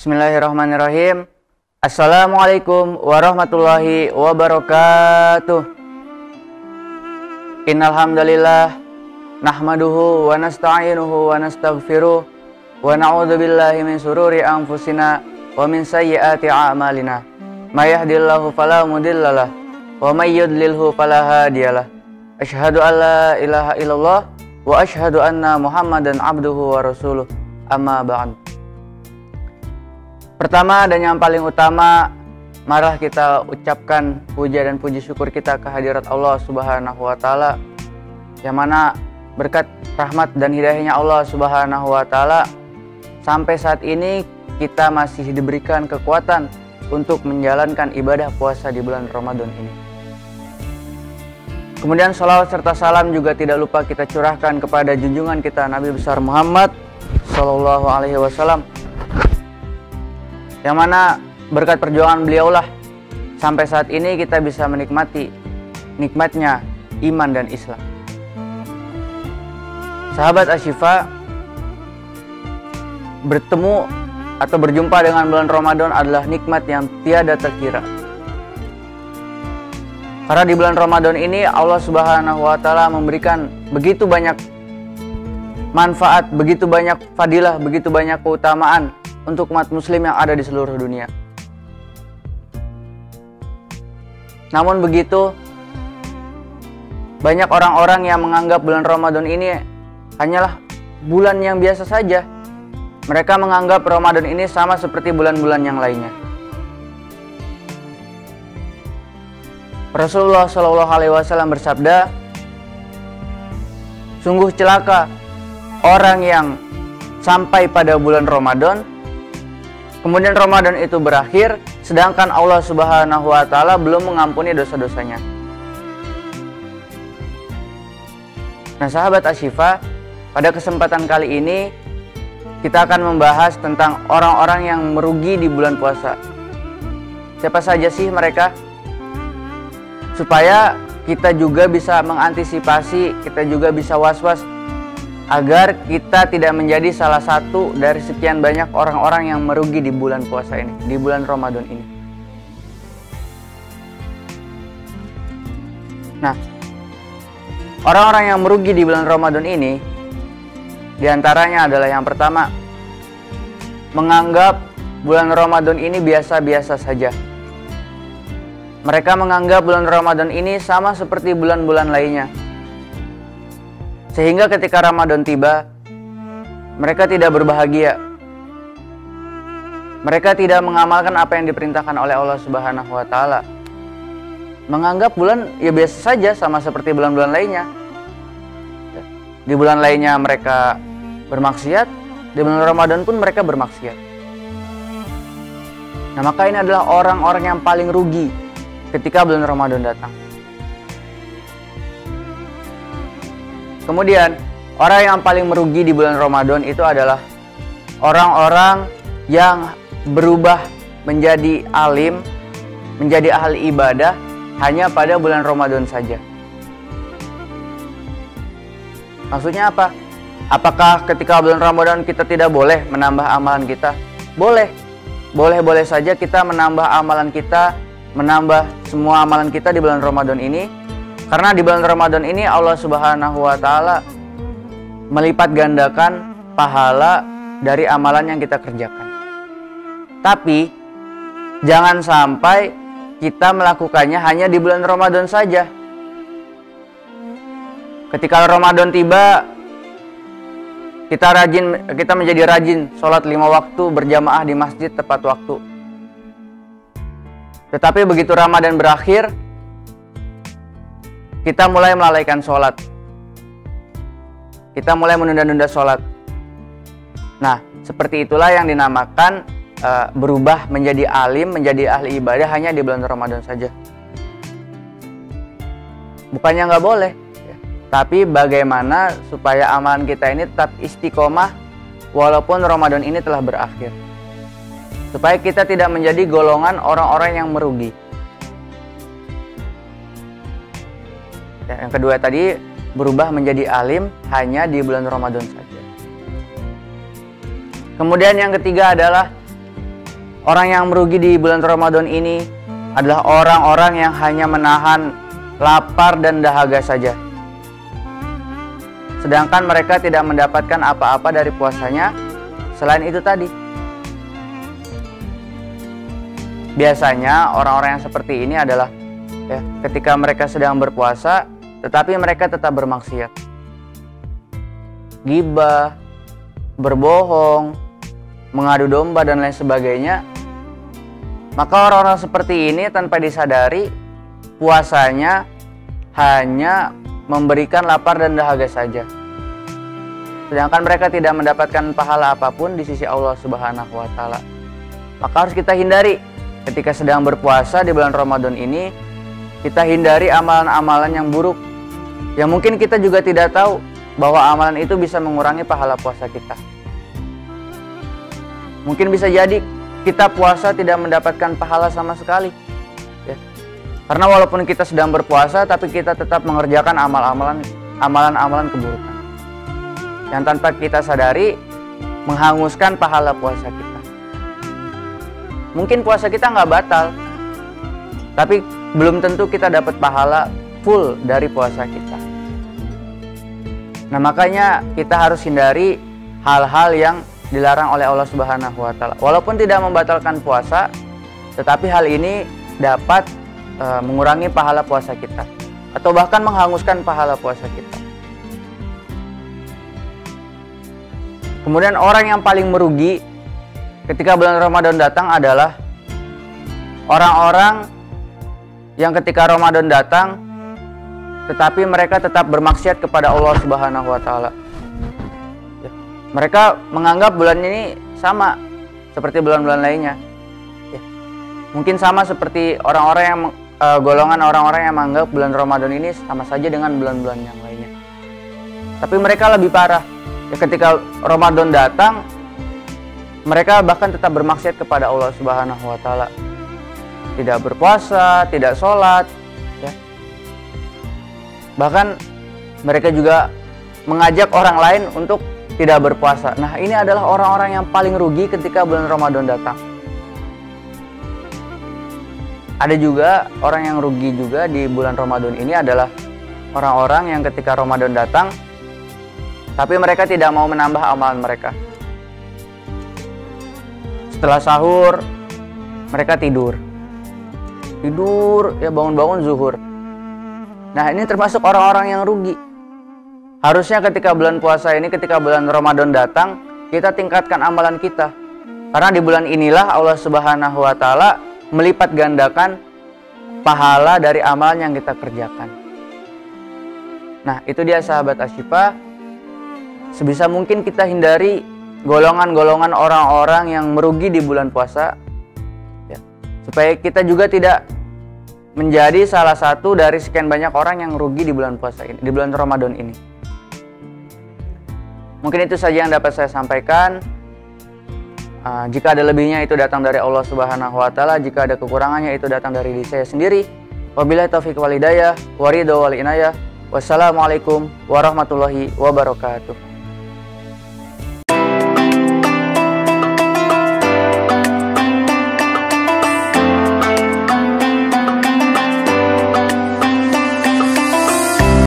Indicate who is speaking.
Speaker 1: Bismillahirrahmanirrahim. Assalamualaikum warahmatullahi wabarakatuh. Innal hamdalillah nahmaduhu wa nasta'inuhu wa nastaghfiruh wa na'udzu billahi min sururi anfusina wa min sayyiati a'malina. May yahdihillahu fala mudhillalah wa may yudlilhu fala hadiyalah. Asyhadu an la ilaha illallah wa asyhadu anna Muhammadan abduhu wa rasuluh. Amma ba'd. Pertama dan yang paling utama, marilah kita ucapkan puja dan puji syukur kita kehadirat Allah Subhanahu wa taala, yang mana berkat rahmat dan hidayahnya Allah Subhanahu wa taala sampai saat ini kita masih diberikan kekuatan untuk menjalankan ibadah puasa di bulan Ramadan ini. Kemudian salawat serta salam juga tidak lupa kita curahkan kepada junjungan kita Nabi besar Muhammad sallallahu alaihi wasallam, yang mana berkat perjuangan beliaulah sampai saat ini kita bisa menikmati nikmatnya iman dan Islam. Sahabat Asyifa, bertemu atau berjumpa dengan bulan Ramadan adalah nikmat yang tiada terkira. Karena di bulan Ramadan ini Allah Subhanahu wa taala memberikan begitu banyak manfaat, begitu banyak fadilah, begitu banyak keutamaan untuk umat muslim yang ada di seluruh dunia. Namun begitu, banyak orang-orang yang menganggap bulan Ramadan ini hanyalah bulan yang biasa saja. Mereka menganggap Ramadan ini sama seperti bulan-bulan yang lainnya. Rasulullah Shallallahu Alaihi Wasallam bersabda, sungguh celaka orang yang sampai pada bulan Ramadan, kemudian Ramadan itu berakhir, sedangkan Allah Subhanahu wa taala belum mengampuni dosa-dosanya. Nah, sahabat Asyifa, pada kesempatan kali ini kita akan membahas tentang orang-orang yang merugi di bulan puasa. Siapa saja sih mereka? Supaya kita juga bisa mengantisipasi, kita juga bisa was-was agar kita tidak menjadi salah satu dari sekian banyak orang-orang yang merugi di bulan puasa ini, di bulan Ramadan ini. Nah, orang-orang yang merugi di bulan Ramadan ini, diantaranya adalah yang pertama, menganggap bulan Ramadan ini biasa-biasa saja. Mereka menganggap bulan Ramadan ini sama seperti bulan-bulan lainnya. Sehingga ketika Ramadan tiba, mereka tidak berbahagia. Mereka tidak mengamalkan apa yang diperintahkan oleh Allah Subhanahu wa taala. Menganggap bulan ya biasa saja, sama seperti bulan-bulan lainnya. Di bulan lainnya mereka bermaksiat, di bulan Ramadan pun mereka bermaksiat. Nah, maka ini adalah orang-orang yang paling rugi ketika bulan Ramadan datang. Kemudian, orang yang paling merugi di bulan Ramadan itu adalah orang-orang yang berubah menjadi alim, menjadi ahli ibadah hanya pada bulan Ramadan saja. Maksudnya apa? Apakah ketika bulan Ramadan kita tidak boleh menambah amalan kita? Boleh. Boleh-boleh saja kita menambah amalan kita, menambah semua amalan kita di bulan Ramadan ini. Karena di bulan Ramadan ini Allah Subhanahu wa taala melipat gandakan pahala dari amalan yang kita kerjakan. Tapi jangan sampai kita melakukannya hanya di bulan Ramadan saja. Ketika Ramadan tiba, kita menjadi rajin sholat 5 waktu berjamaah di masjid tepat waktu. Tetapi begitu Ramadan berakhir, kita mulai melalaikan sholat. Kita mulai menunda-nunda sholat. Nah, seperti itulah yang dinamakan berubah menjadi alim, menjadi ahli ibadah hanya di bulan Ramadan saja. Bukannya nggak boleh, ya. Tapi bagaimana supaya amalan kita ini tetap istiqomah walaupun Ramadan ini telah berakhir. Supaya kita tidak menjadi golongan orang-orang yang merugi. Ya, yang kedua tadi, berubah menjadi alim hanya di bulan Ramadan saja. Kemudian yang ketiga adalah Orang yang merugi di bulan Ramadan ini adalah orang-orang yang hanya menahan lapar dan dahaga saja. Sedangkan mereka tidak mendapatkan apa-apa dari puasanya selain itu tadi. Biasanya orang-orang yang seperti ini adalah ketika mereka sedang berpuasa tetapi mereka tetap bermaksiat. Ghibah, berbohong, mengadu domba dan lain sebagainya. Maka orang-orang seperti ini tanpa disadari puasanya hanya memberikan lapar dan dahaga saja. Sedangkan mereka tidak mendapatkan pahala apapun di sisi Allah Subhanahu wa taala. Maka harus kita hindari ketika sedang berpuasa di bulan Ramadan ini, kita hindari amalan-amalan yang buruk. Yang mungkin kita juga tidak tahu bahwa amalan itu bisa mengurangi pahala puasa kita. Mungkin bisa jadi kita puasa tidak mendapatkan pahala sama sekali. Karena walaupun kita sedang berpuasa, tapi kita tetap mengerjakan amalan-amalan keburukan yang tanpa kita sadari menghanguskan pahala puasa kita. Mungkin puasa kita nggak batal, tapi belum tentu kita dapat pahala full dari puasa kita. Nah, makanya kita harus hindari hal-hal yang dilarang oleh Allah Subhanahu wa taala. Walaupun tidak membatalkan puasa, tetapi hal ini dapat mengurangi pahala puasa kita atau bahkan menghanguskan pahala puasa kita. Kemudian orang yang paling merugi ketika bulan Ramadan datang adalah orang-orang yang ketika Ramadan datang tetapi mereka tetap bermaksiat kepada Allah Subhanahu wa taala. Mereka menganggap bulan ini sama seperti bulan-bulan lainnya. Mungkin sama seperti orang-orang yang golongan orang-orang yang menganggap bulan Ramadan ini sama saja dengan bulan-bulan yang lainnya. Tapi mereka lebih parah. Ketika Ramadan datang, mereka bahkan tetap bermaksiat kepada Allah Subhanahu wa taala. Tidak berpuasa, tidak sholat, Bahkan mereka juga mengajak orang lain untuk tidak berpuasa. Nah, ini adalah orang-orang yang paling rugi ketika bulan Ramadan datang. Ada juga orang yang rugi juga di bulan Ramadan ini adalah orang-orang yang ketika Ramadan datang tapi mereka tidak mau menambah amalan mereka. Setelah sahur mereka tidur ya, bangun-bangun zuhur. Nah, ini termasuk orang-orang yang rugi. Harusnya ketika bulan puasa ini, ketika bulan Ramadan datang, kita tingkatkan amalan kita. Karena di bulan inilah Allah Subhanahu wa taala melipat gandakan pahala dari amalan yang kita kerjakan. Nah, itu dia sahabat Asyifa. Sebisa mungkin kita hindari golongan-golongan orang-orang yang merugi di bulan puasa, supaya kita juga tidak menjadi salah satu dari sekian banyak orang yang rugi di bulan puasa ini, di bulan Ramadan ini. Mungkin itu saja yang dapat saya sampaikan. Jika ada lebihnya itu datang dari Allah Subhanahu wa taala, jika ada kekurangannya itu datang dari diri saya sendiri. Wabillahi taufiq wal hidayah, wa ridho wal inayah. Wassalamualaikum warahmatullahi wabarakatuh.